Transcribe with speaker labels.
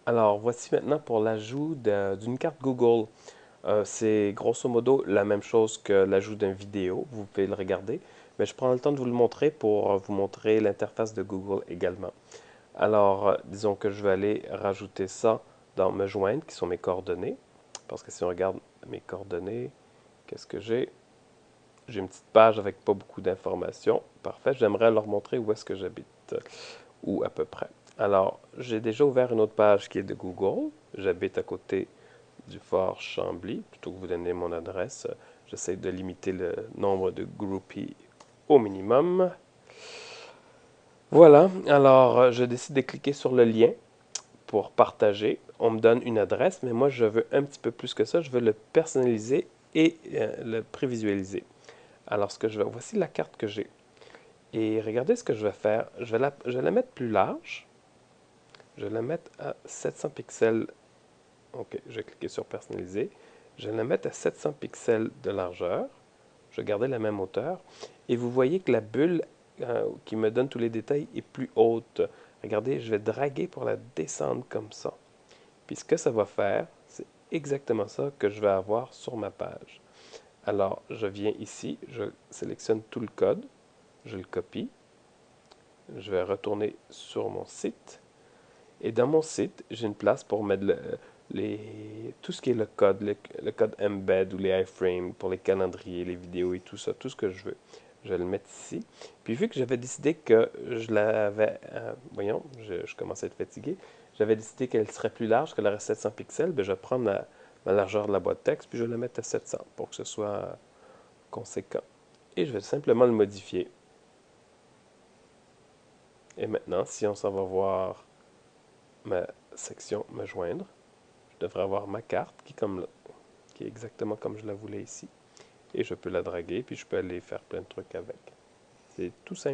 Speaker 1: Alors, voici maintenant pour l'ajout d'une carte Google. C'est grosso modo la même chose que l'ajout d'une vidéo. Vous pouvez le regarder, mais je prends le temps de vous le montrer pour vous montrer l'interface de Google également. Alors, disons que je vais aller rajouter ça dans Me joindre, qui sont mes coordonnées. Parce que si on regarde mes coordonnées, qu'est-ce que j'ai? J'ai une petite page avec pas beaucoup d'informations. Parfait, j'aimerais leur montrer où est-ce que j'habite, ou à peu près. Alors, j'ai déjà ouvert une autre page qui est de Google. J'habite à côté du fort Chambly. Plutôt que vous donner mon adresse, j'essaie de limiter le nombre de groupies au minimum. Voilà, alors je décide de cliquer sur le lien pour partager. On me donne une adresse, mais moi je veux un petit peu plus que ça. Je veux le personnaliser et le prévisualiser. Alors, voici la carte que j'ai. Et regardez ce que je vais faire. Je vais la mettre plus large. Je vais la mettre à 700 pixels. OK, je vais cliquer sur personnaliser. Je vais la mettre à 700 pixels de largeur. Je vais garder la même hauteur. Et vous voyez que la bulle qui me donne tous les détails est plus haute. Regardez, je vais draguer pour la descendre comme ça. Puis ce que ça va faire, c'est exactement ça que je vais avoir sur ma page. Alors, je viens ici, je sélectionne tout le code, je le copie, je vais retourner sur mon site. Et dans mon site, j'ai une place pour mettre tout ce qui est le code embed ou les iframes pour les calendriers, les vidéos et tout ça, tout ce que je veux. Je vais le mettre ici. Puis vu que j'avais décidé que je l'avais, voyons, je commence à être fatigué, j'avais décidé qu'elle serait plus large, qu'elle aurait 700 pixels, ben je vais prendre ma largeur de la boîte texte, puis je vais la mettre à 700 pour que ce soit conséquent. Et je vais simplement le modifier. Et maintenant, si on s'en va voir ma section Me joindre, je devrais avoir ma carte qui est exactement comme je la voulais ici. Et je peux la draguer, puis je peux aller faire plein de trucs avec. C'est tout simple.